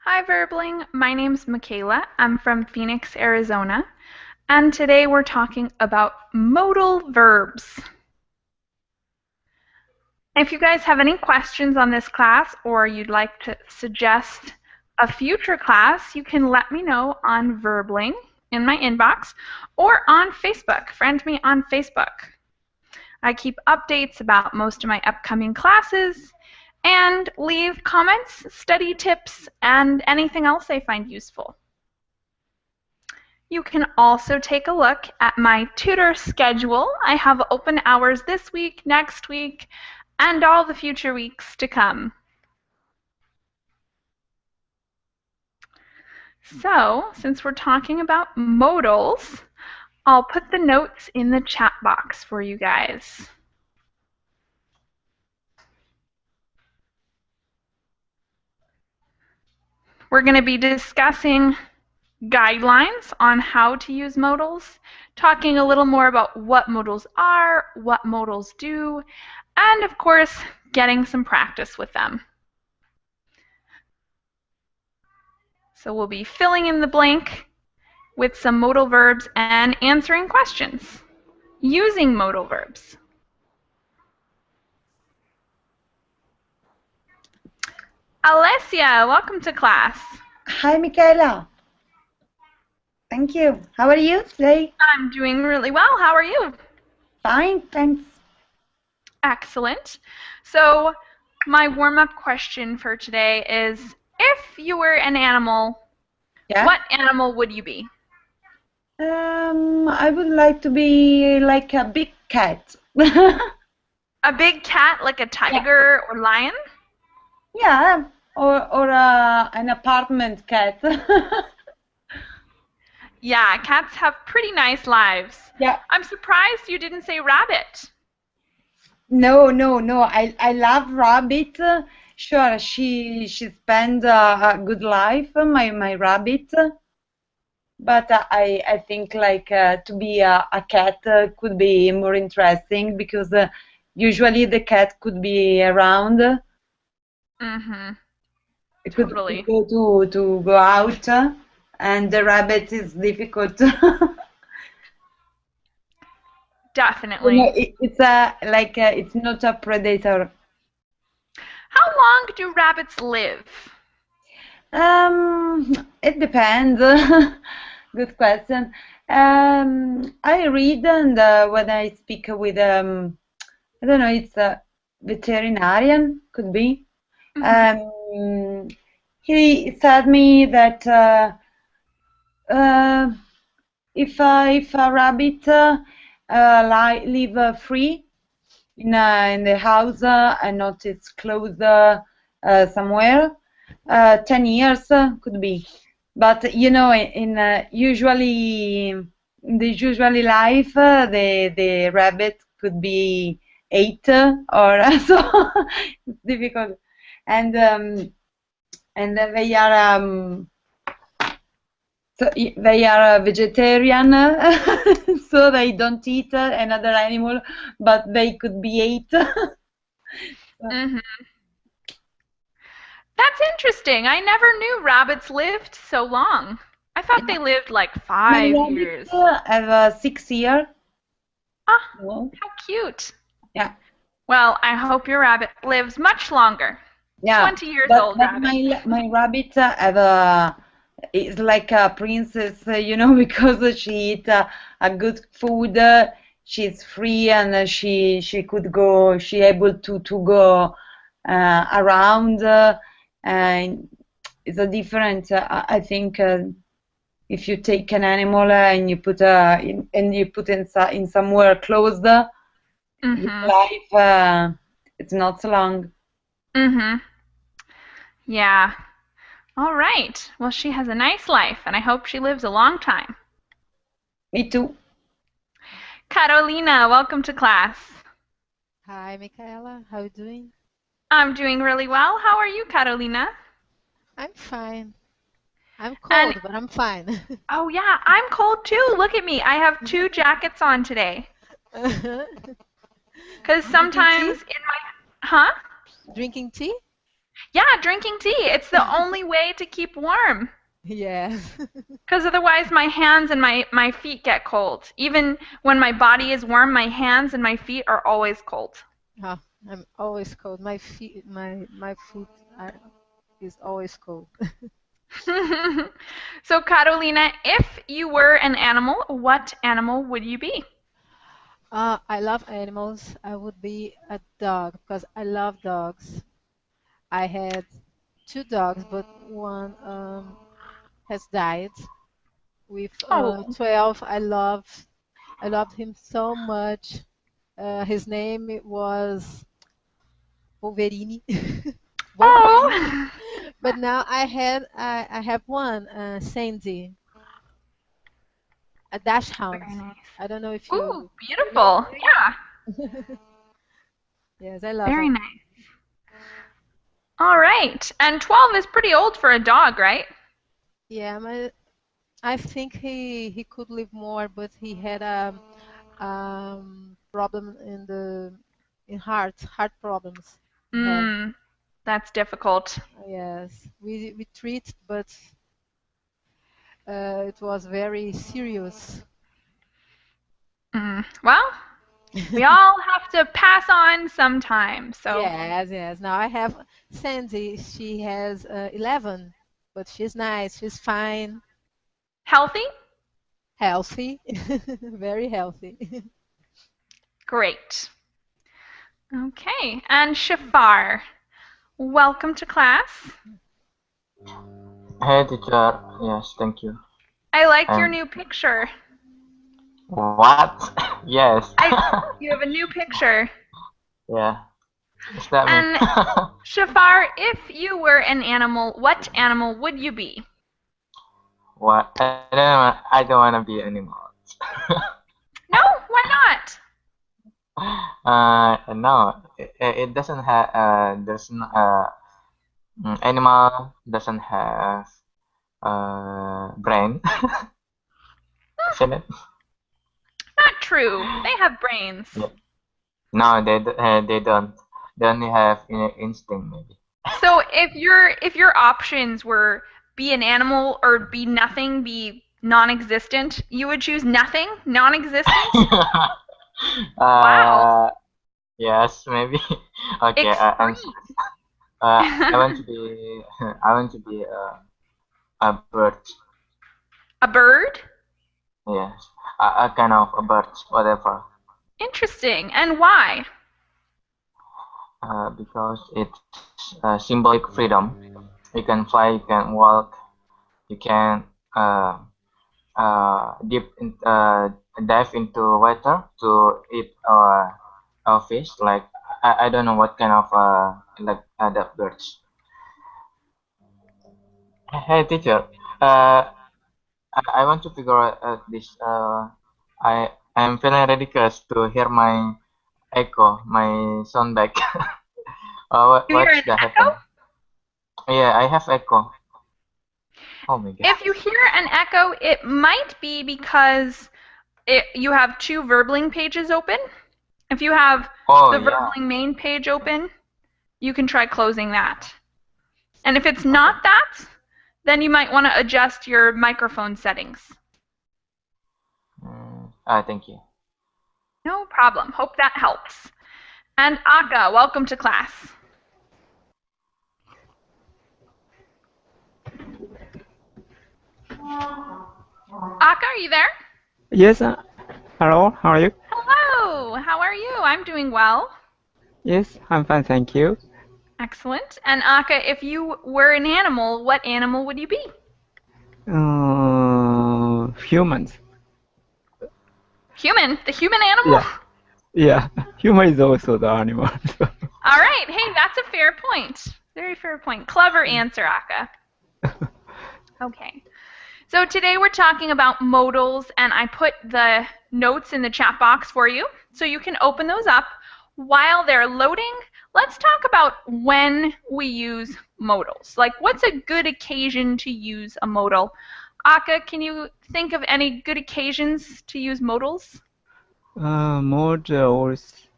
Hi Verbling, my name's Michaela. I'm from Phoenix, Arizona, and today we're talking about modal verbs. If you guys have any questions on this class or you'd like to suggest a future class, you can let me know on Verbling in my inbox or on Facebook. Friend me on Facebook. I keep updates about most of my upcoming classes and leave comments, study tips, and anything else I find useful. You can also take a look at my tutor schedule. I have open hours this week, next week, and all the future weeks to come. So, since we're talking about modals, I'll put the notes in the chat box for you guys. We're going to be discussing guidelines on how to use modals, talking a little more about what modals are, what modals do, and of course, getting some practice with them. So we'll be filling in the blank with some modal verbs and answering questions using modal verbs. Alessia, welcome to class. Hi, Michaela. Thank you. How are you today? I'm doing really well. How are you? Fine, thanks. Excellent. So my warm-up question for today is, if you were an animal, what animal would you be? I would like to be like a big cat. A big cat, like a tiger or lion? Yeah, or an apartment cat. Yeah, cats have pretty nice lives. Yeah. I'm surprised you didn't say rabbit. No. I love rabbit. Sure, she spends a good life, my rabbit. But I think like to be a cat could be more interesting because usually the cat could be around. Mm-hmm. It Totally. could go to go out, and the rabbit is difficult. Definitely. You know, it's like it's not a predator. How long do rabbits live? It depends. Good question. I read and when I speak with I don't know, it's a veterinarian, could be. Mm-hmm. He said me that if a rabbit live free in the house and not it's closed somewhere, 10 years could be. But you know, usually in the usually life, the rabbit could be 8 or so. It's difficult, and they are they are a vegetarian, so they don't eat another animal, but they could be 8. Mm-hmm. That's interesting. I never knew rabbits lived so long. I thought they lived like My 5 years. rabbits have 6 years. Ah, So, how cute. yeah. Well, I hope your rabbit lives much longer. Yeah, 20 years but old rabbit. my rabbit have is like a princess, you know, because she eat a good food. She's free and she could go. She able to go around. And it's a different. I think if you take an animal and you put and you put in somewhere closed, his Mm-hmm. life it's not so long. Mm-hmm. Yeah. All right. Well, she has a nice life, and I hope she lives a long time. Me too. Carolina, welcome to class. Hi, Michaela. How you doing? I'm doing really well. How are you, Carolina? I'm fine. I'm And cold, but I'm fine. oh yeah, I'm cold too. Look at me. I have 2 jackets on today. Because Drinking tea? sometimes in my, huh? Drinking tea? Yeah, drinking tea. It's the only way to keep warm. Yes. Because otherwise my hands and my feet get cold. Even when my body is warm, my hands and my feet are always cold. Oh, I'm always cold. My feet, my foot are, is always cold. So Carolina, if you were an animal, what animal would you be? I love animals. I would be a dog because I love dogs. I had two dogs, but one has died. With Oh, 12, I loved him so much. His name was Wolverine. Wolverine. oh, But now I have one, Sandy, a dachshund. very nice. I don't know if Ooh, you know beautiful. Yeah, him. Yes, I love very him. nice. All right. And 12 is pretty old for a dog, right? Yeah, I think he could live more, but he had a problem in heart problems. He had. That's difficult. Yes, we treat, but it was very serious. Well, we all have to pass on sometime. So Yes, yes. Now I have Sandy. She has 11, but she's nice. She's fine, healthy? healthy, very healthy. Great. Okay. And Shafar, welcome to class. Hey teacher, yes, thank you. I like your And new picture. what? Yes. You have a new picture. Yeah, is that me? And Shafar, if you were an animal, what animal would you be? What? I don't wanna be animal. No, why not? No, it doesn't have. There's no, animal doesn't have brain, isn't it? Not true. They have brains. Yeah. No, they don't. They only have instinct maybe. So if your options were be an animal or be nothing, be non-existent, you would choose nothing, non-existent? Wow. uh, yes, maybe. Okay, I'm Extreme. sorry. I want to be. I want to be a bird. A bird? Yes, a kind of a bird, whatever. Interesting. And why? Because it's symbolic freedom. You can fly, you can walk, you can dive into water to eat a fish. Like I don't know what kind of like other birds. Hey teacher, I want to figure out this. I'm feeling ridiculous to hear my echo, my sound back. You hear What's an that echo? happen? Yeah, I have echo. Oh my god. If you hear an echo, it might be because you have two verbling pages open. If you have Oh the yeah. verbling main page open, you can try closing that. And if it's not that, then you might want to adjust your microphone settings. Thank you. No problem. Hope that helps. And Aka, welcome to class. Aka, are you there? Yes, hello, how are you? Hello, how are you? I'm doing well. Yes, I'm fine, thank you. Excellent. And Aka, if you were an animal, what animal would you be? Humans. Human, the human animal? Yeah, human is also the animal. All right, hey, that's a fair point. Very fair point. Clever answer, Aka. Okay. So today we're talking about modals, and I put the notes in the chat box for you, so you can open those up. While they're loading, let's talk about when we use modals. Like, what's a good occasion to use a modal? Aka, can you think of any good occasions to use modals? Modals.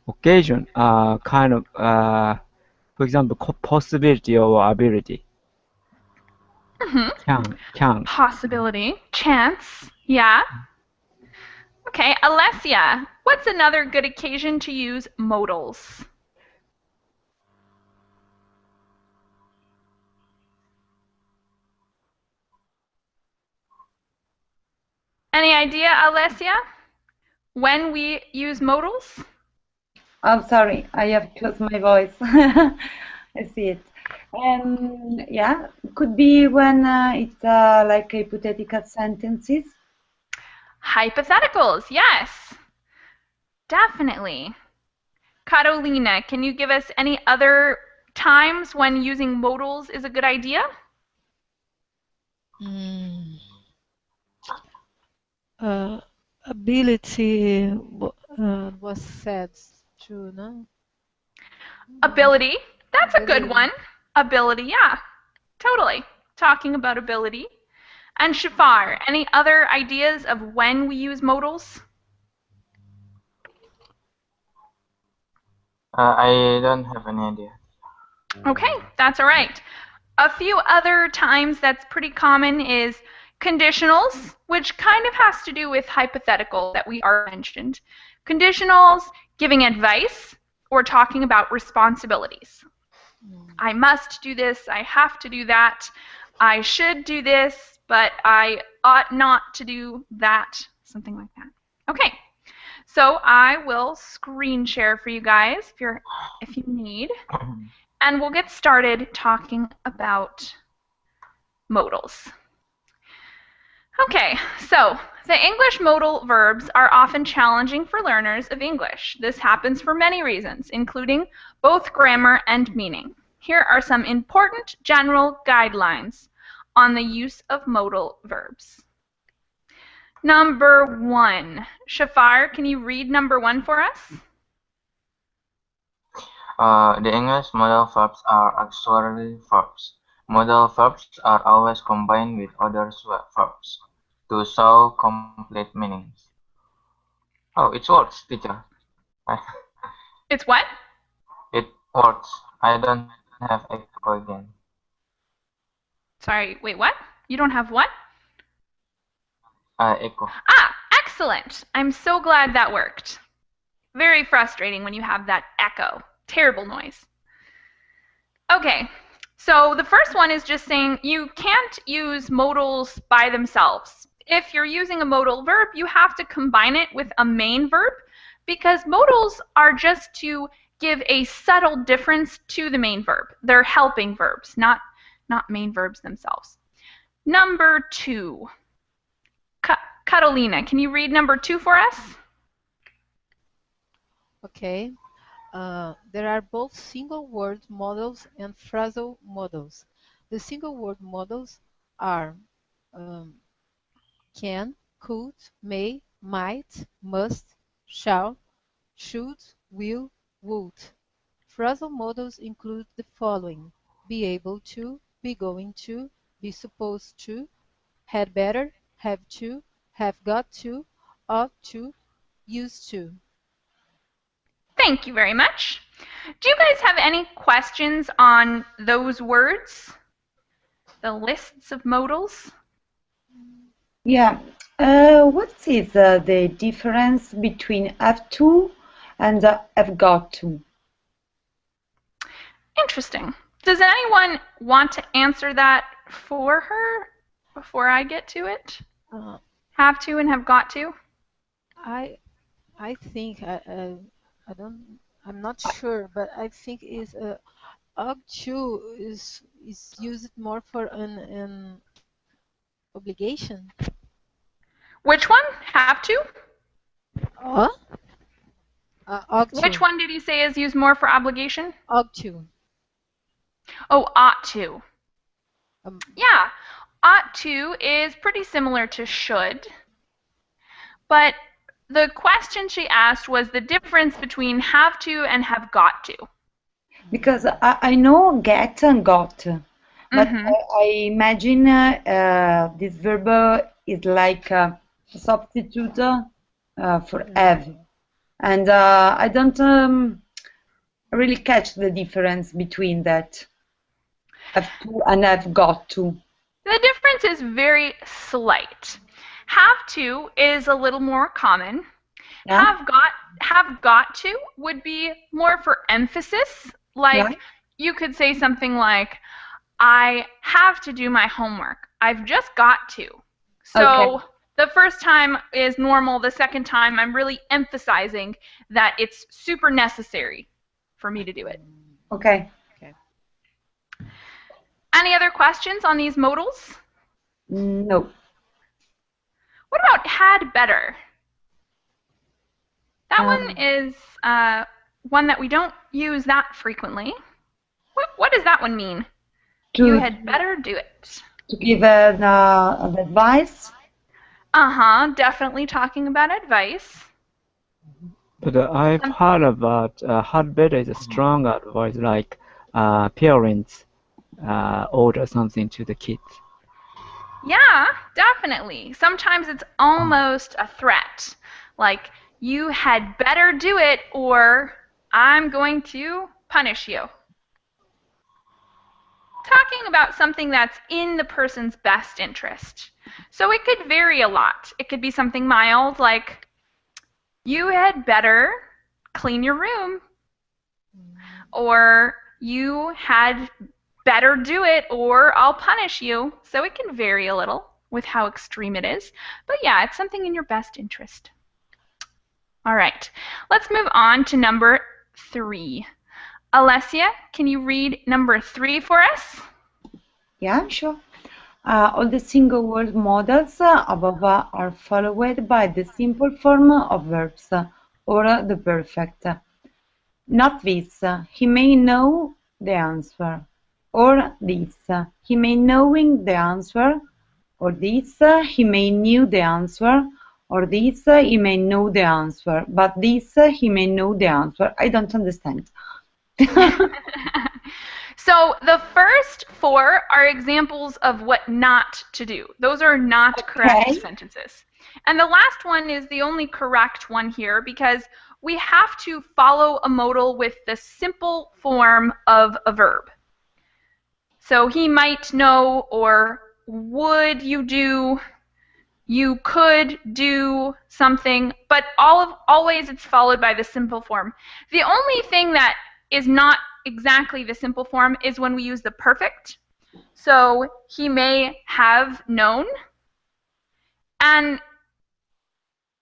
occasion, kind of, for example, possibility or ability. Chance. Possibility, chance, yeah. Okay, Alessia, what's another good occasion to use modals? Any idea, Alessia, when we use modals? I'm sorry, I have closed my voice. I see it. Yeah, could be when it's like hypothetical sentences. Hypotheticals, yes, definitely. Carolina, can you give us any other times when using modals is a good idea? Ability was said too, no? Ability, that's a good Ability. one. Ability, yeah, totally. Talking about ability. And Shafar, any other ideas of when we use modals? I don't have any idea. Okay, that's all right. A few other times that's pretty common is conditionals, which kind of has to do with hypothetical that we already mentioned. Conditionals, giving advice, or talking about responsibilities. I must do this, I have to do that, I should do this, but I ought not to do that, something like that. Okay, so I will screen share for you guys if you need. And we'll get started talking about modals. Okay, so the English modal verbs are often challenging for learners of English. This happens for many reasons, including both grammar and meaning. Here are some important general guidelines on the use of modal verbs. Number 1. Shafar, can you read number 1 for us? The English modal verbs are auxiliary verbs. Modal verbs are always combined with other verbs to show complete meanings. Oh, it works, teacher. It's what? It works. I don't have echo again. Sorry, wait, what? You don't have what? Echo. Ah, excellent. I'm so glad that worked. Very frustrating when you have that echo. Terrible noise. Okay, so the first one is just saying you can't use modals by themselves. If you're using a modal verb, you have to combine it with a main verb because modals are just to give a subtle difference to the main verb. They're helping verbs, not main verbs themselves. Number 2. Carolina, can you read number 2 for us? Okay. There are both single word modals and phrasal modals. The single word modals are can, could, may, might, must, shall, should, will, would. Phrasal modals include the following: be able to, be going to, be supposed to, had better, have to, have got to, ought to, used to. Thank you very much. Do you guys have any questions on those words? The lists of modals? Yeah. What is the difference between have to and have got to? Interesting. Does anyone want to answer that for her before I get to it? Uh, Have to and have got to? I I think I don't I'm not sure, but I think is ought to is used more for an obligation. Which one? Have to? Huh? Ought Which to. one did you say is used more for obligation? Ought to. Oh, ought to. Um, Yeah, ought to is pretty similar to should. But the question she asked was the difference between have to and have got to. Because I know get and got, but I imagine this verb is like a substitute for have. and I don't really catch the difference between that. Have to and have got to. The difference is very slight. Have to is a little more common. Yeah, Have got to would be more for emphasis. yeah. Like you could say something like, I have to do my homework. I've just got to. Okay, So the first time is normal. The second time, I'm really emphasizing that it's super necessary for me to do it. okay. Okay. Any other questions on these modals? No. What about had better? That Um, one is one that we don't use that frequently. What does that one mean? You to had better do it. to give an advice. Definitely talking about advice. But I've heard about had better is a strong advice, like parents order something to the kids. Yeah, definitely. Sometimes it's almost a threat. Like, you had better do it or I'm going to punish you. Talking about something that's in the person's best interest. So it could vary a lot. It could be something mild like, you had better clean your room, or you had better do it or I'll punish you. So it can vary a little with how extreme it is. But yeah, it's something in your best interest. All right, let's move on to number 3. Alessia, can you read number 3 for us? Yeah, sure. All the single word modals above are followed by the simple form of verbs or the perfect. Not this, he may know the answer, or this, he may knowing the answer, or this, he may knew the answer, or this, he may know the answer, but this, he may know the answer. I don't understand. So the first 4 are examples of what not to do. Those are not correct Okay. sentences. And the last one is the only correct one here because we have to follow a modal with the simple form of a verb. So he might know, or would you do, you could do something, but always it's followed by the simple form. The only thing that is not exactly the simple form is when we use the perfect. So he may have known, and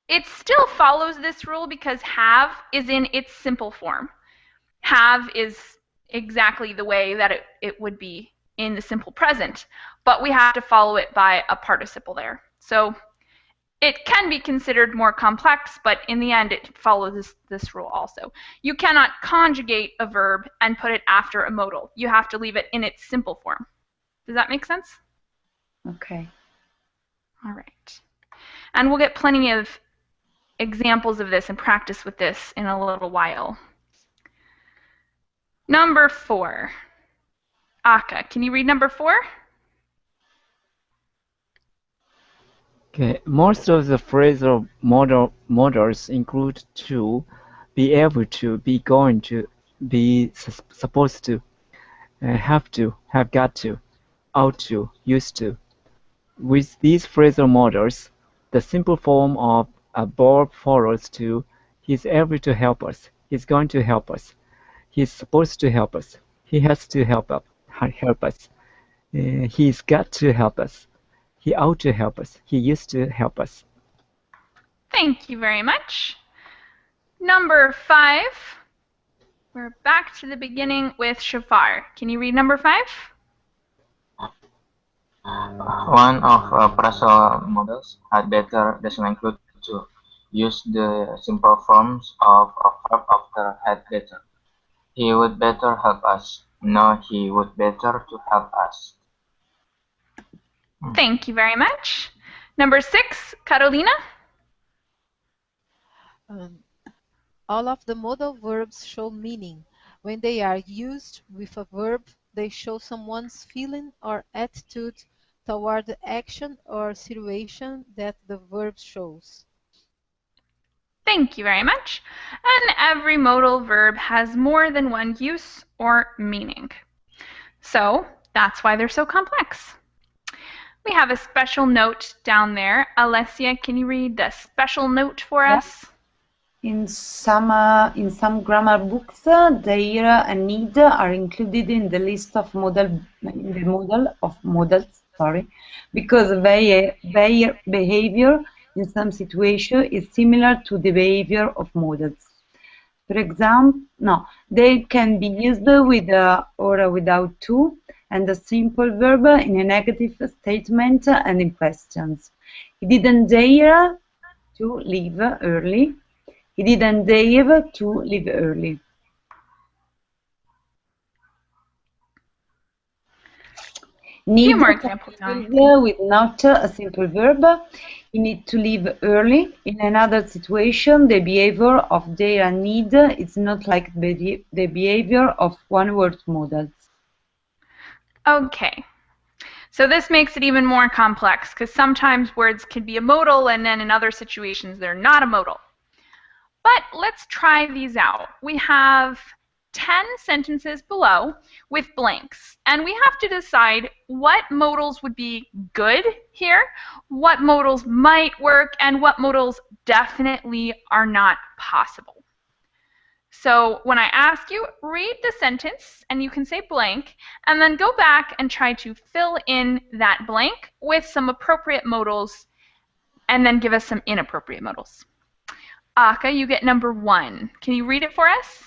it still follows this rule because have is in its simple form. Have is exactly the way that it would be in the simple present, but we have to follow it by a participle there. So it can be considered more complex, but in the end it follows this rule also. You cannot conjugate a verb and put it after a modal. You have to leave it in its simple form. Does that make sense? Okay. All right. And we'll get plenty of examples of this and practice with this in a little while. Number 4. Aka, can you read number 4? Okay, most of the phrasal modals include to, be able to, be going to, be supposed to, have to, have got to, ought to, used to. With these phrasal modals, the simple form of a verb follows to he's able to help us, he's going to help us, he's supposed to help us, he has to help us, he's got to help us, he ought to help us, he used to help us. Thank you very much. Number 5. We're back to the beginning with Shafar. Can you read number 5? One of phrasal models had better doesn't include to. Use the simple forms of a verb after had better. He would better help us. No, he would better to help us. Thank you very much. Number 6, Carolina. All of the modal verbs show meaning. When they are used with a verb, they show someone's feeling or attitude toward the action or situation that the verb shows. Thank you very much. And every modal verb has more than one use or meaning. So that's why they're so complex. We have a special note down there. Alessia, can you read the special note for us? In some grammar books, there and need are included in the list of modals, because their behavior in some situations is similar to the behavior of modals. For example, they can be used with or without to, and a simple verb in a negative statement and in questions. He didn't dare to leave early. He didn't dare to leave early. Need more examples, can be used with not a simple verb. You need to leave early. In another situation, the behavior of dare and need is not like the behavior of one-word modals. Okay. So this makes it even more complex because sometimes words can be a modal and then in other situations they're not a modal. But let's try these out. We have 10 sentences below with blanks, and we have to decide what modals would be good here, what modals might work, and what modals definitely are not possible. So when I ask you, read the sentence, and you can say blank, and then go back and try to fill in that blank with some appropriate modals, and then give us some inappropriate modals. Aka, you get number 1. Can you read it for us?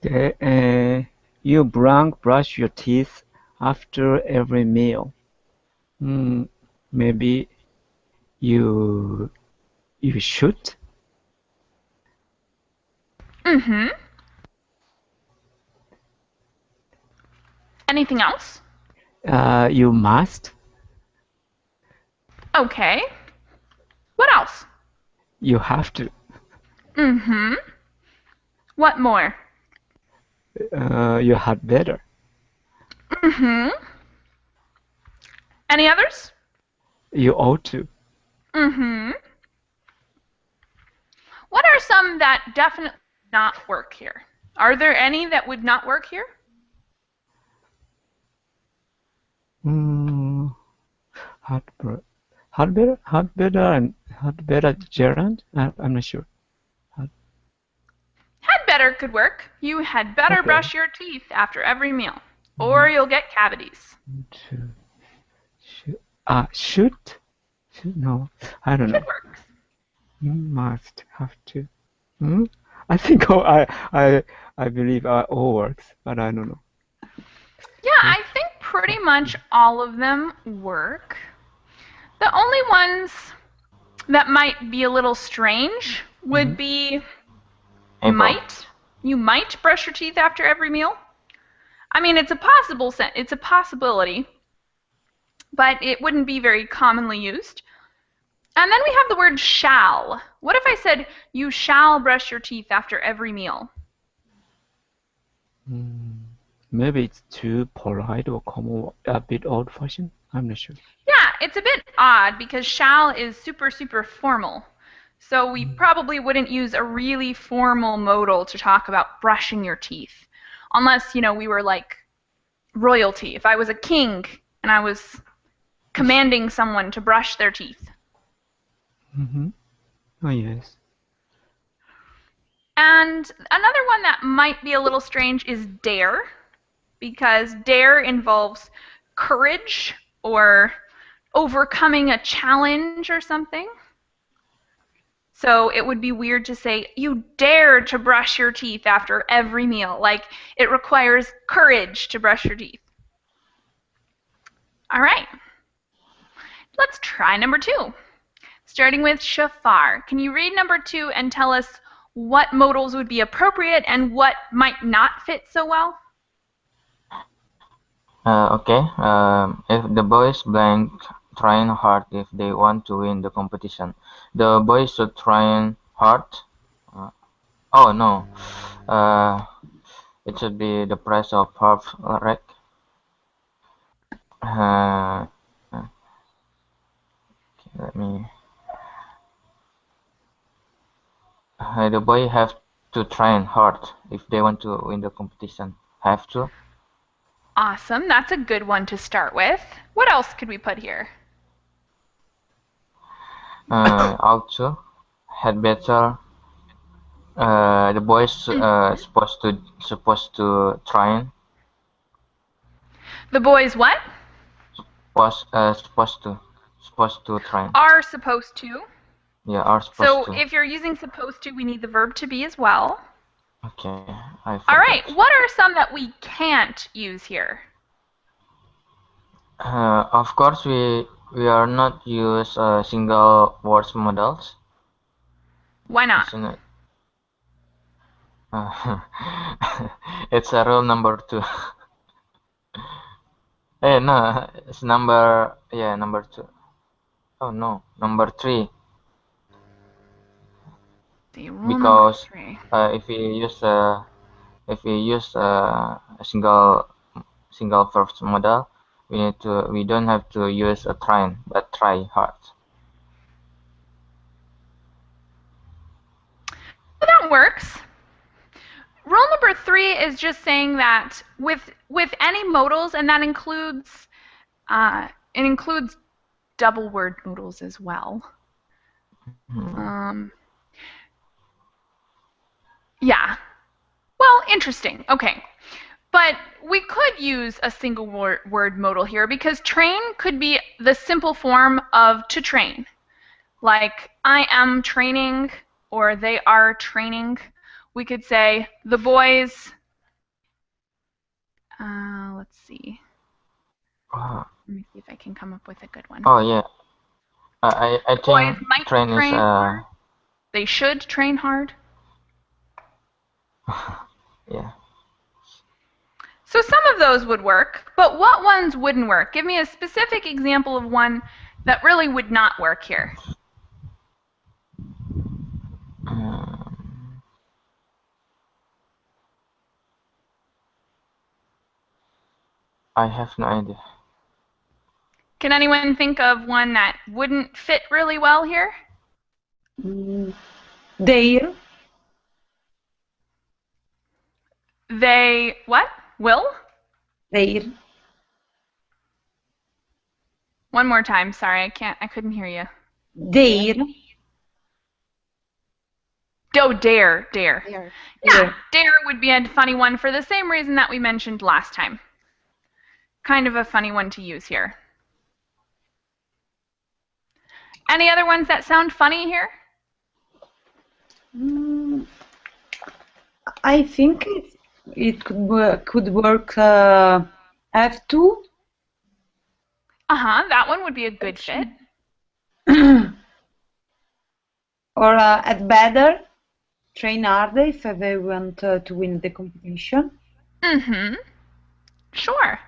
Okay. You brush your teeth after every meal. Maybe you should. Mm-hmm. Anything else? You must. Okay. What else? You have to. Mm-hmm. What more? You had better. Mm-hmm. Any others? You ought to. Mm-hmm. What are some that definitely not work here? Are there any that would not work here? Had better gerund? I'm not sure. Had better could work. You had better Okay. brush your teeth after every meal, or you'll get cavities. Should? No, I don't know. Should work. Must, have to. I think I believe all works, but I don't know. Yeah, I think pretty much all of them work. The only ones that might be a little strange would be might. You might brush your teeth after every meal. I mean, it's a possibility, but it wouldn't be very commonly used. And then we have the word shall. What if I said you shall brush your teeth after every meal? Maybe it's too polite or common, a bit old-fashioned. I'm not sure. Yeah, it's a bit odd because shall is super, super formal. So we probably wouldn't use a really formal modal to talk about brushing your teeth. Unless, we were like royalty. If I was a king and I was commanding someone to brush their teeth. Oh, yes. And another one that might be a little strange is dare, because dare involves courage or overcoming a challenge or something. So it would be weird to say, you dare to brush your teeth after every meal. Like, it requires courage to brush your teeth. All right. Let's try number 2. Starting with shafar. Can you read number 2 and tell us what modals would be appropriate and what might not fit so well? Okay. If the boys blank train hard if they want to win the competition, the boys should train hard. Oh no. It should be the price of half right? Okay, let me. The boy have to train hard if they want to win the competition. Have to. Awesome. That's a good one to start with. What else could we put here? Ought to. Had better. The boys supposed to train. The boys what? Supposed to train. Are supposed to. Yeah, are So supposed to. if you're using supposed to, we need the verb to be as well. Okay, I All right. forgot. What are some that we can't use here? Of course, we are not use single words modals, Why not? isn't it? It's a rule number 2. No, it's number 2. Oh no, number 3. The rule Because number 3. if we use a single verbs modal, we don't have to use a train, but try hard. That works. Rule number 3 is just saying that with any modals, and that includes double word modals as well. Yeah. Well, interesting. Okay. But we could use a single word modal here because train could be the simple form of to train. Like I am training or they are training. We could say the boys. Let's see. Let me see if I can come up with a good one. Oh yeah. I think Boys might train is hard. They should train hard. Yeah. So some of those would work, but what ones wouldn't work? Give me a specific example of one that really would not work here. I have no idea. Can anyone think of one that wouldn't fit really well here? Their. They what? Will? Their. One more time. Sorry, I couldn't hear you. Their. Oh, dare. There. Yeah, dare would be a funny one for the same reason that we mentioned last time. Kind of a funny one to use here. Any other ones that sound funny here? I think it could work. Have to. That one would be a good fit. Or at better, train harder if they want to win the competition. Sure.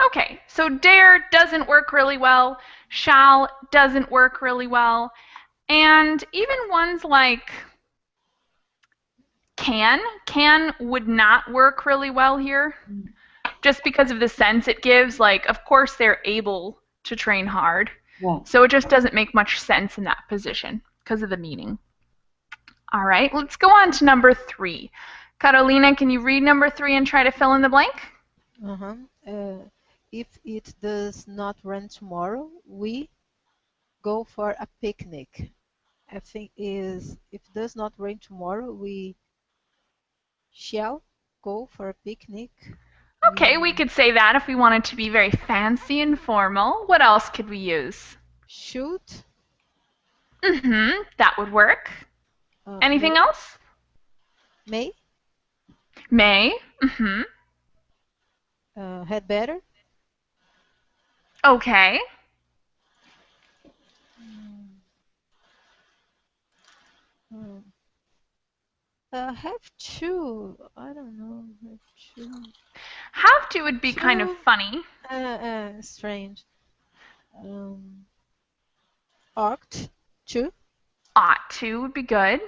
Okay, so dare doesn't work really well, shall doesn't work really well, and even ones like can would not work really well here, just because of the sense it gives. Like, of course they're able to train hard, so it just doesn't make much sense in that position because of the meaning. All right, let's go on to number 3. Carolina, can you read number 3 and try to fill in the blank? If it does not rain tomorrow, we go for a picnic. I think is if it does not rain tomorrow, we shall go for a picnic. Okay, we could say that if we wanted to be very fancy and formal. What else could we use? Should. That would work. Anything may, else? May. May. Had better. Okay. Have to. I don't know. Have to. Have to would be kind of funny. Strange. Ought to. Ought to would be good.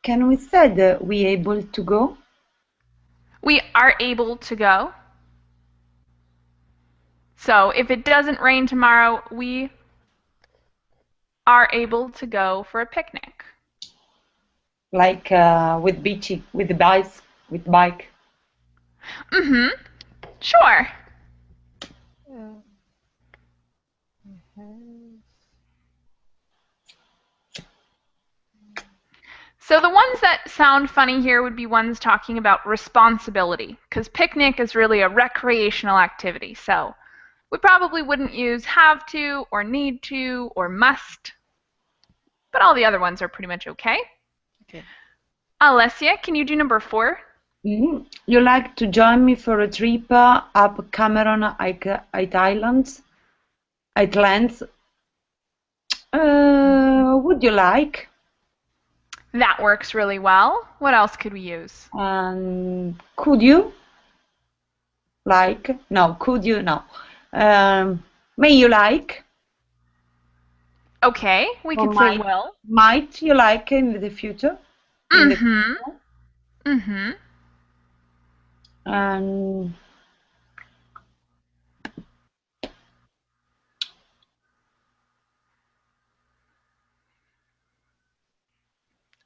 Can we say we able to go? We are able to go. So if it doesn't rain tomorrow, we are able to go for a picnic. Like with beachy, with the bikes, with bike. Mm-hmm. Sure. Uh, I have- So the ones that sound funny here would be ones talking about responsibility, because picnic is really a recreational activity. So we probably wouldn't use have to or need to or must, but all the other ones are pretty much okay. Okay. Alessia, can you do number 4? You like to join me for a trip up Cameron Islands? Would you like? That works really well. What else could we use? Could you? Like? No, could you? No. May you like? Okay, we Or could say will. might you like in the future? Mm-hmm. Mm-hmm. And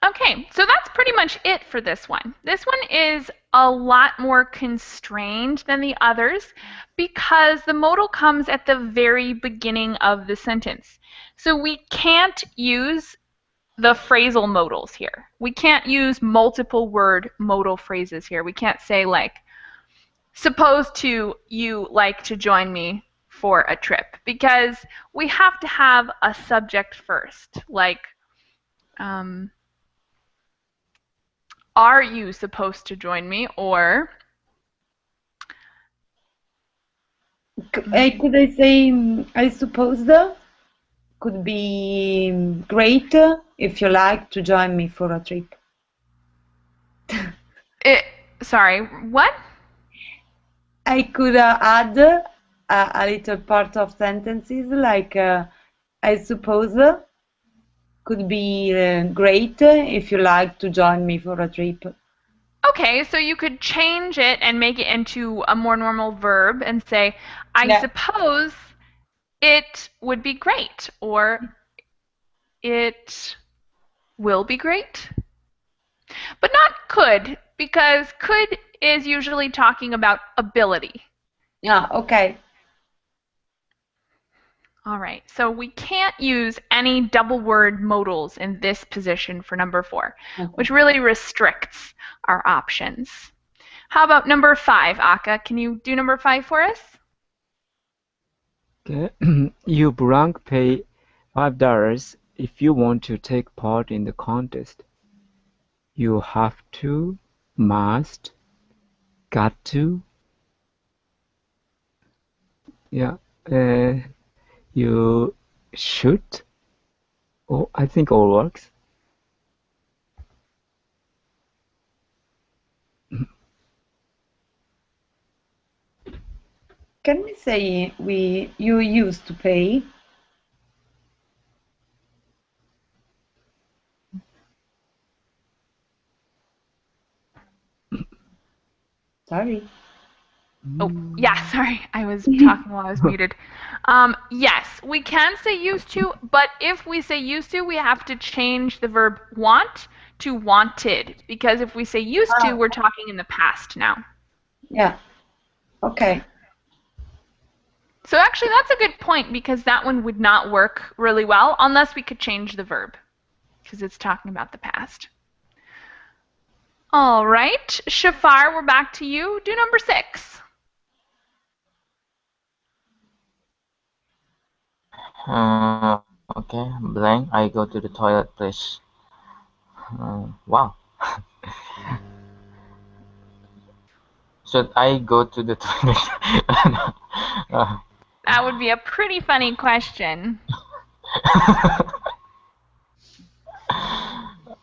Okay, so that's pretty much it for this one. This one is a lot more constrained than the others because the modal comes at the very beginning of the sentence. So we can't use the phrasal modals here. We can't use multiple word modal phrases here. We can't say like, suppose to you like to join me for a trip, because we have to have a subject first, like, are you supposed to join me? Or could I say, I suppose that could be great if you like to join me for a trip. sorry, what? I could add a little part of sentences like I suppose could be great if you like to join me for a trip. Okay, so you could change it and make it into a more normal verb and say, I Yeah. suppose it would be great, or it will be great. But not could, because could is usually talking about ability. Yeah, okay. All right, so we can't use any double word modals in this position for number 4, which really restricts our options. How about number 5, Aka? Can you do number 5 for us? Okay. You blank pay $5 if you want to take part in the contest. You have to, must, got to. Yeah. You should. Oh, I think all works. Can we say you used to pay? Sorry. Oh, yeah, sorry. I was talking while I was muted. Yes, we can say used to, but if we say used to, we have to change the verb want to wanted, because if we say used to, we're talking in the past now. Yeah. Okay. So actually, that's a good point, because that one would not work really well unless we could change the verb, because it's talking about the past. All right, Shafar, we're back to you. Do number 6. Okay, blank. I go to the toilet, please. Wow. Should I go to the toilet? That would be a pretty funny question.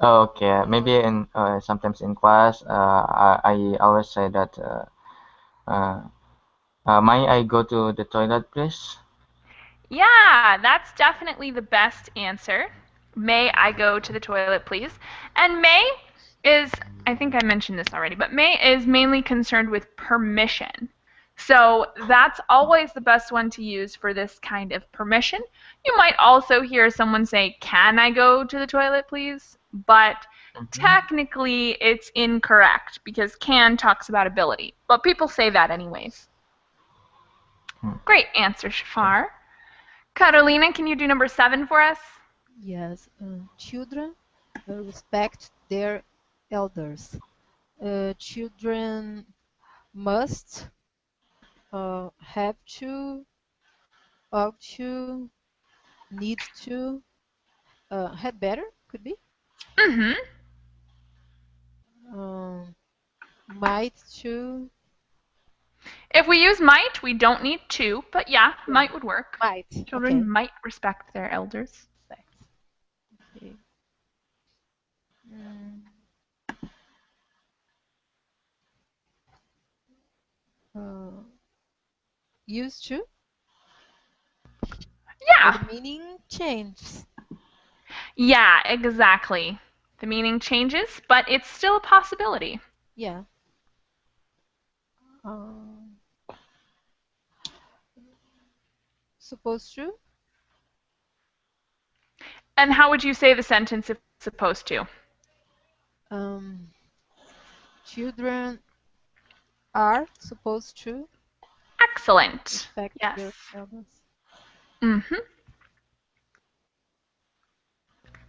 Okay, maybe in sometimes in class, I always say that. May I go to the toilet, please? Yeah, that's definitely the best answer. May I go to the toilet, please? And may is, I think I mentioned this already, but may is mainly concerned with permission. So that's always the best one to use for this kind of permission. You might also hear someone say, "Can I go to the toilet, please?" But technically it's incorrect because can talks about ability. But people say that anyways. Great answer, Shafar. Carolina, can you do number 7 for us? Yes, children respect their elders. Children must, have to, ought to, need to, had better, could be. Mm-hmm. Might to, If we use might, we don't need to, but yeah, might would work. might. Children Okay. might respect their elders. Respect. Okay. Mm, uh, used to, Yeah. the meaning changes. Yeah, exactly. The meaning changes, but it's still a possibility. Yeah. Um, supposed to, And how would you say the sentence if supposed to? um, children are supposed to Excellent. respect Yes. their elders. Mm-hmm.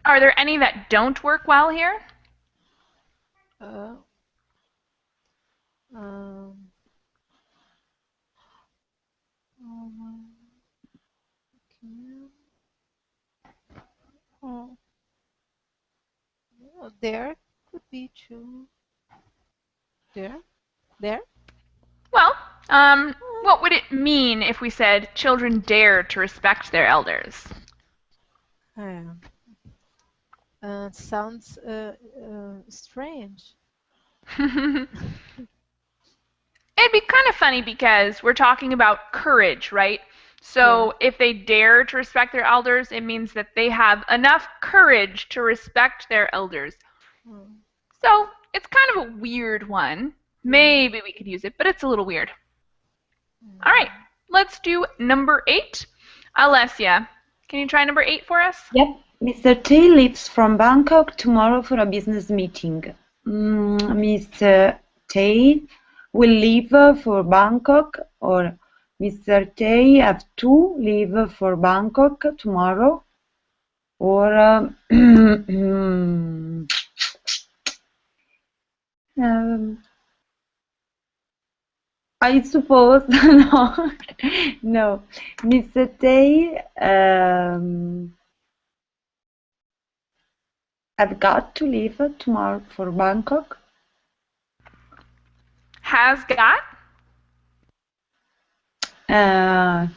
Are there any that don't work well here? Uh, um, okay. Oh, there could be two. There. Well, what would it mean if we said children dare to respect their elders? Sounds strange. It'd be kind of funny because we're talking about courage, right? So if they dare to respect their elders, it means that they have enough courage to respect their elders. So it's kind of a weird one. Maybe we could use it, but it's a little weird. All right, let's do number 8. Alessia, can you try number 8 for us? Yep. Mr. T leaves from Bangkok tomorrow for a business meeting. Mr. T will leave for Bangkok, or Mr. T have to leave for Bangkok tomorrow, or I suppose no. Mr. T have got to leave tomorrow for Bangkok. Has got? I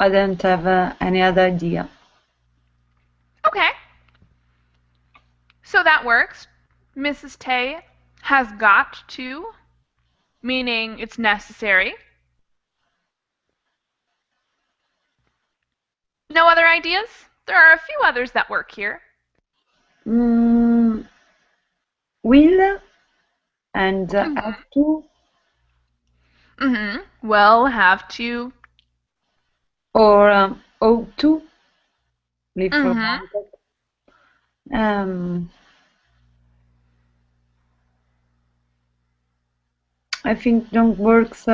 don't have any other idea. Okay. So that works. Mrs. Tay has got to, meaning it's necessary. No other ideas? There are a few others that work here. Will and have to. Will, have to. Or ought to leave for Bangkok. I think don't works.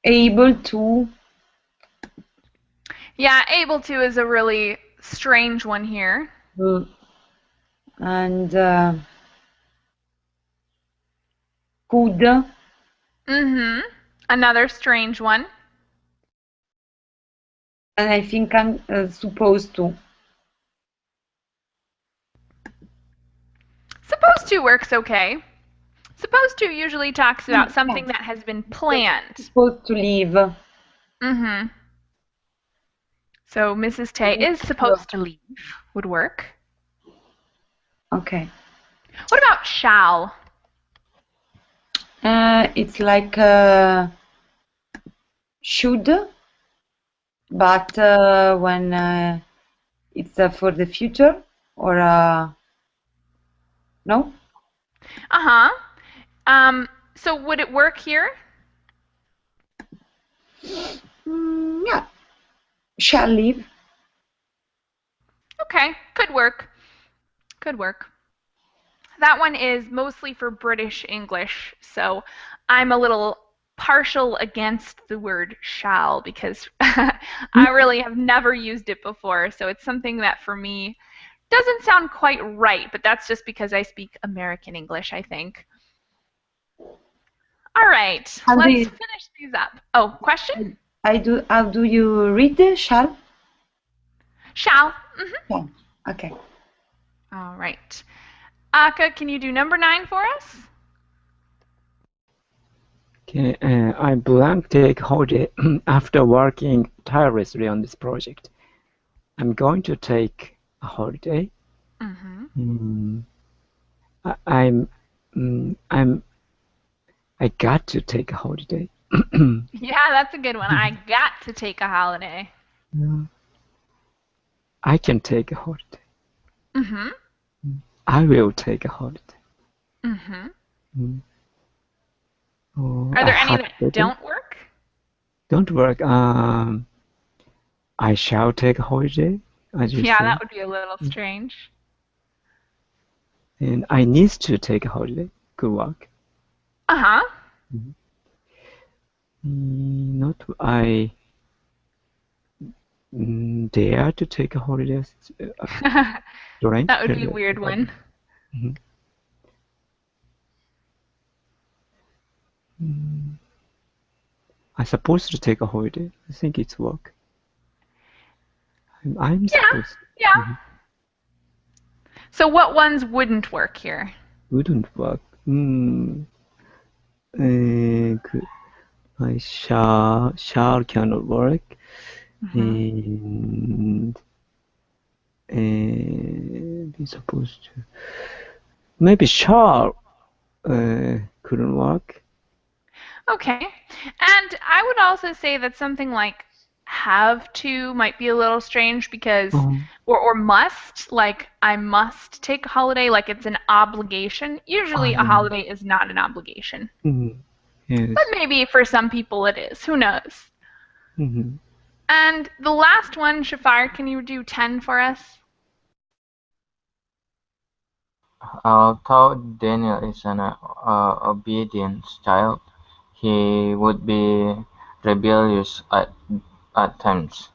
Able to. Yeah, able to is a really strange one here. And could. Another strange one. And I think I'm supposed to. Supposed to works okay. Supposed to usually talks about something that has been planned. Supposed to leave. So Mrs. Tay is supposed to leave would work. Okay. What about shall? It's like should, but when it's for the future or no? So would it work here? Yeah, shall leave. Okay, could work. Could work. That one is mostly for British English, so I'm a little partial against the word shall because I really have never used it before, so it's something that for me doesn't sound quite right, but that's just because I speak American English, I think. All right, How do let's you, finish these up. Oh, question? how do you read shall? Shall. Yeah. Okay. All right. Aka, can you do number 9 for us? Okay, I plan to take holiday after working tirelessly on this project. I'm going to take a holiday. I, I'm, I got to take a holiday. Yeah, that's a good one. I got to take a holiday. I can take a holiday. Mm-hmm. I will take a holiday. Mm-hmm. Oh, Are I there any have that to. don't work? Don't work. I shall take a holiday, as you Yeah, say. that would be a little strange. And I need to take a holiday. Good work. Uh-huh. Not I dare to take a holiday. Strange. That would be a weird one. I'm supposed to take a holiday. I think it's work. I'm supposed. Yeah. So what ones wouldn't work here? Wouldn't work. I shall cannot work. And be supposed to. Maybe shall couldn't work. Okay. And I would also say that something like have to might be a little strange because or must, like I must take a holiday, like it's an obligation. Usually a holiday is not an obligation. Yes. But maybe for some people it is. Who knows? And the last one, Shafar, can you do 10 for us? Although Daniel is an obedient child, he would be rebellious at times.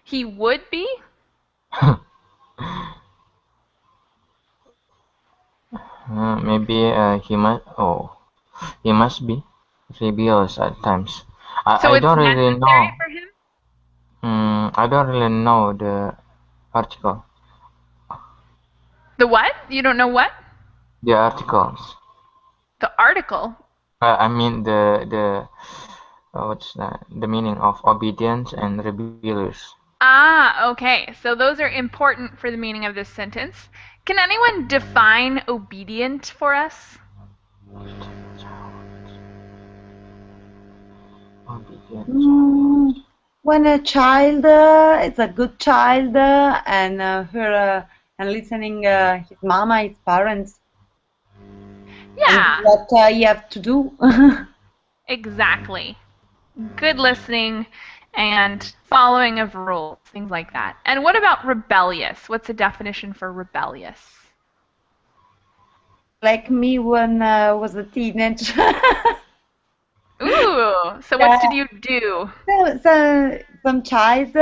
He would be? Maybe he must be rebellious at times. So I it's don't really necessary know. for him? I don't really know the article. The what? You don't know what? The articles. The article. I mean what's that? The meaning of obedience and rebellious. Ah, okay. So those are important for the meaning of this sentence. Can anyone define obedient for us? When a child is a good child and her and listening his mama, his parents, Yeah, and what you have to do. exactly. Good listening and following of rules, things like that. And what about rebellious? What's the definition for rebellious? Like me when I was a teenager. Ooh, so what did you do? Some child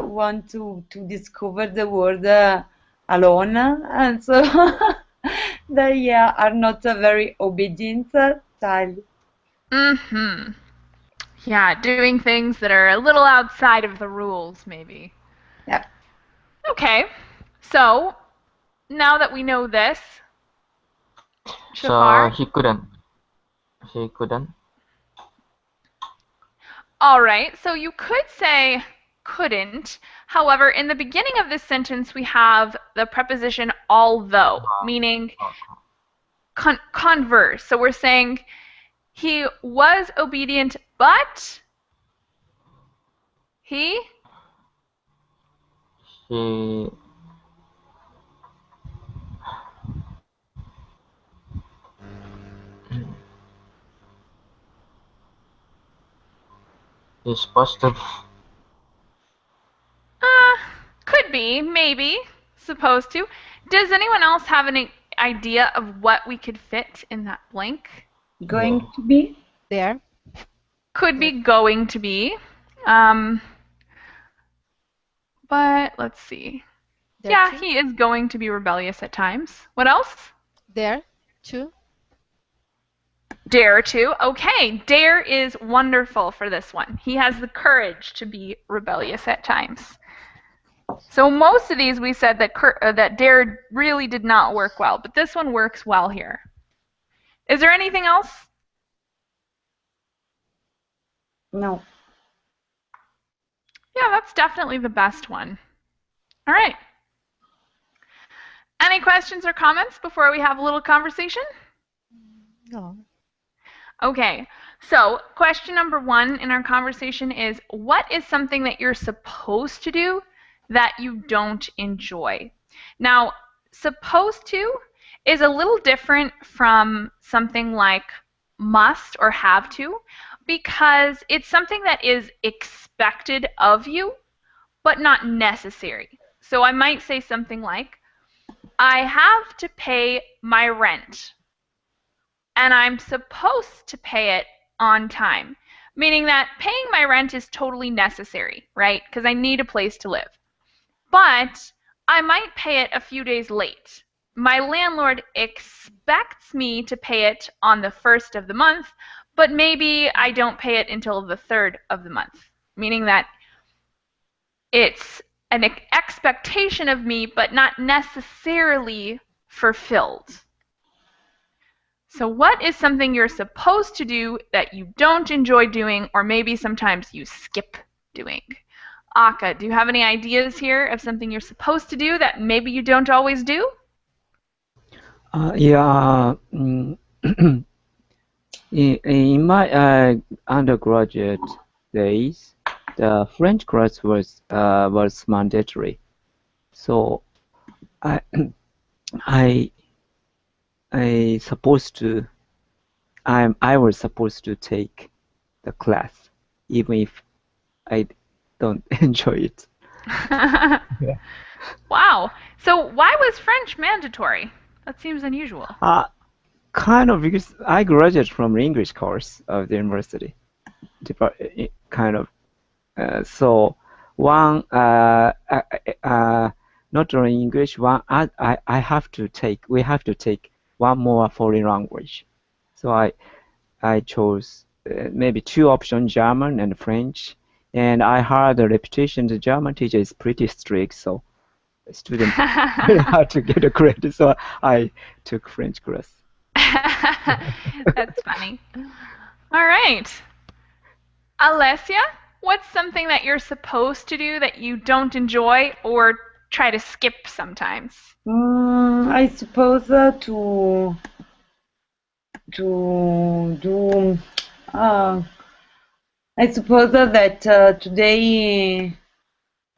want to discover the world alone, and so they are not a very obedient child. Mm-hmm. Yeah, doing things that are a little outside of the rules, maybe. Yeah. Okay, so now that we know this, So Shafar? he couldn't. He couldn't. All right, so you could say couldn't. However, in the beginning of this sentence, we have the preposition although, meaning converse. So we're saying he was obedient, but He? He is supposed to. Could be, maybe, supposed to. Does anyone else have any idea of what we could fit in that blank? Going to be? There. Could be going to be. Um, but let's see. There Yeah, too. he is going to be rebellious at times. What else? There too. Dare to. Okay, dare is wonderful for this one. He has the courage to be rebellious at times. So most of these we said that dare really did not work well, but this one works well here. Is there anything else? No. Yeah, that's definitely the best one. All right. Any questions or comments before we have a little conversation? No. Okay, so question number 1 in our conversation is, what is something that you're supposed to do that you don't enjoy? Now, supposed to is a little different from something like must or have to, because it's something that is expected of you, but not necessary. So I might say something like, I have to pay my rent, and I'm supposed to pay it on time, meaning that paying my rent is totally necessary, right? Because I need a place to live. But I might pay it a few days late. My landlord expects me to pay it on the 1st of the month, but maybe I don't pay it until the 3rd of the month, meaning that it's an expectation of me, but not necessarily fulfilled. So what is something you're supposed to do that you don't enjoy doing, or maybe sometimes you skip doing? Aka, do you have any ideas here of something you're supposed to do that maybe you don't always do? Yeah. In my undergraduate days, the French class was mandatory. So I I supposed to I was supposed to take the class even if I don't enjoy it. Yeah. Wow. So why was French mandatory? That seems unusual. Kind of because I graduated from English course of the university. Kind of. So one not only English, one I have to take we have to take one more foreign language. So I chose maybe 2 options, German and French. And I heard the reputation the German teacher is pretty strict, so students very hard to get a grade. So I took French class. That's funny. All right. Alessia, what's something that you're supposed to do that you don't enjoy or try to skip sometimes? I suppose to do. I suppose that today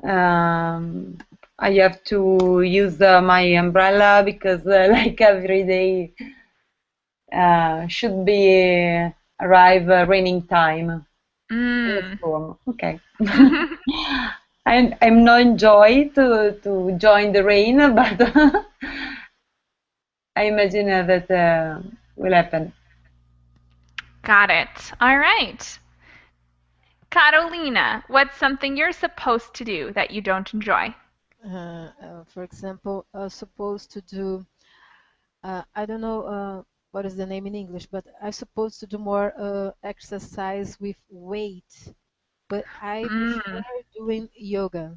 I have to use my umbrella because like every day should be arrive raining time. Storm. Okay. I'm not enjoy to join the rain, but I imagine that will happen. Got it. All right. Carolina, what's something you're supposed to do that you don't enjoy? For example, supposed to do, I don't know what is the name in English, but I'm supposed to do more exercise with weight, but I prefer doing yoga.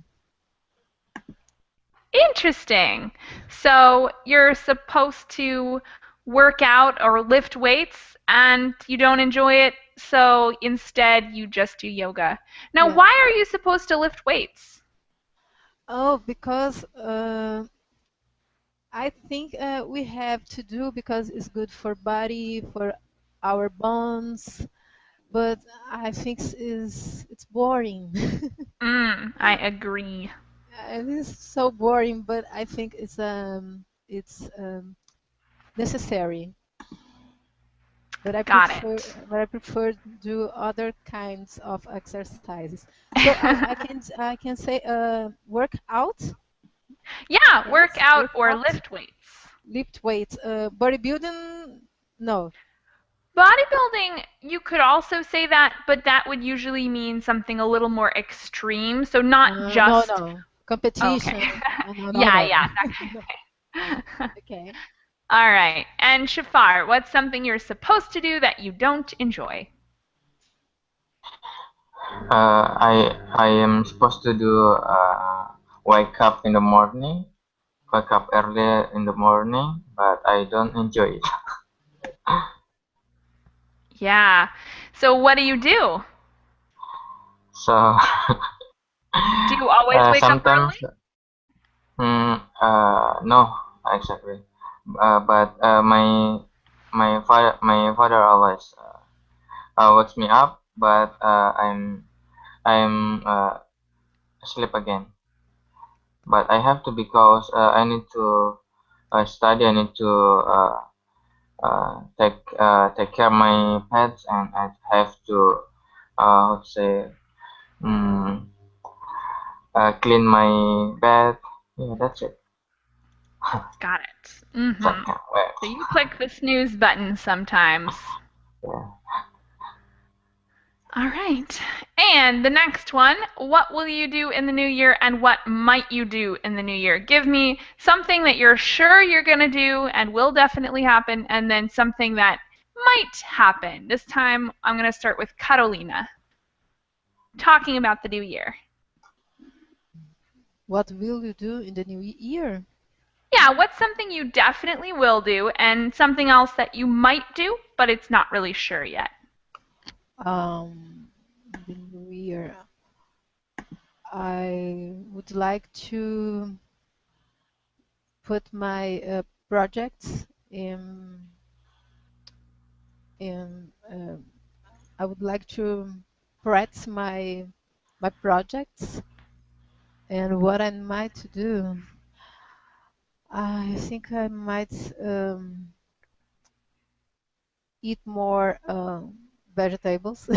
Interesting. So you're supposed to work out or lift weights and you don't enjoy it, so instead you just do yoga. Now, Yeah. why are you supposed to lift weights? Oh, because I think we have to do because it's good for body, for our bones. but I think it's boring. I agree. It is so boring, but I think it's necessary. Got it. But I prefer do other kinds of exercises. So I can say work out. Yeah, work Yes, out work or out, lift weights. lift weights. Bodybuilding, no. Bodybuilding, you could also say that, but that would usually mean something a little more extreme. So not No, just, no. okay. Competition. No, no, Yeah, no, yeah, no. that No. kind of thing. Okay. All right. And Shafar, what's something you're supposed to do that you don't enjoy? I am supposed to do wake up in the morning, wake up early in the morning, but I don't enjoy it. Yeah. So what do you do? So Do you always wake up sometimes, early? no, exactly. But my father always wakes me up, but I'm asleep again. But I have to because I need to study. I need to take care of my pets, and I have to say um, clean my bed. Yeah, that's it. Got it. Mm-hmm. That kind of way. So you click the snooze button sometimes. Yeah. All right. And the next one, what will you do in the new year and what might you do in the new year? Give me something that you're sure you're going to do and will definitely happen, and then something that might happen. This time I'm going to start with Carolina, talking about the new year. What will you do in the new year? Yeah, what's something you definitely will do and something else that you might do, but it's not really sure yet? The new year. I would like to put my projects in I would like to practice my projects and what I might do. I think I might eat more vegetables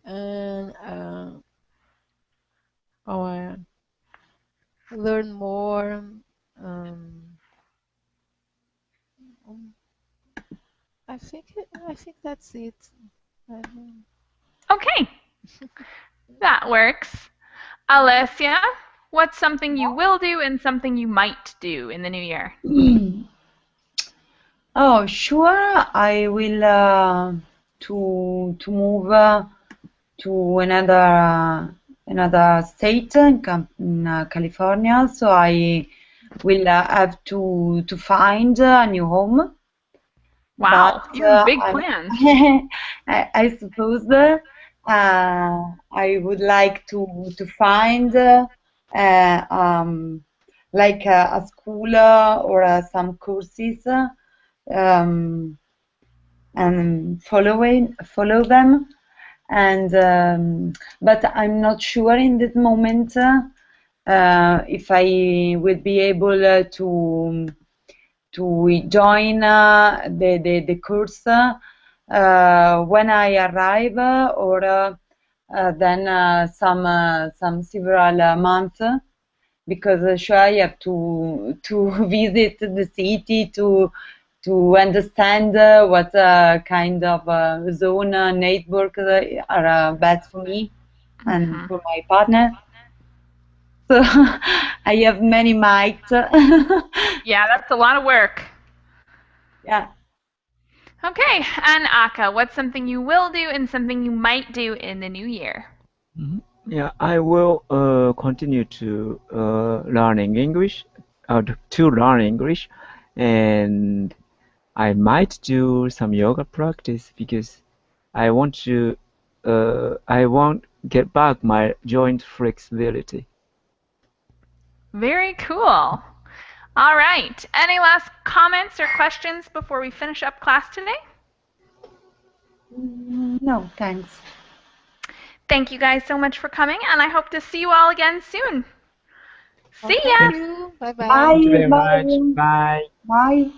and or learn more. Um, um, I think that's it. I don't- Okay, that works. Alessia, what's something you will do and something you might do in the new year? Oh, sure. I will to move to another state in California. So I will have to find a new home. But Wow, you have big I'm, plans. I suppose I would like to find like a school or some courses um, and follow them. And but I'm not sure in this moment if I will be able to join the course when I arrive or then some several months because sure I have to visit the city to understand what kind of zone network are best for me and Mhm. for my partner. So I have many might. Yeah, that's a lot of work. Yeah. Okay, and Aka, what's something you will do and something you might do in the new year? Mhm. Yeah, I will continue to learning English, to learn English, and I might do some yoga practice because I want get back my joint flexibility. Very cool. All right. Any last comments or questions before we finish up class today? No, thanks. Thank you guys so much for coming, and I hope to see you all again soon. Well, See thank ya! Thank, you. Bye bye. thank you Bye, very much. bye, Bye. bye.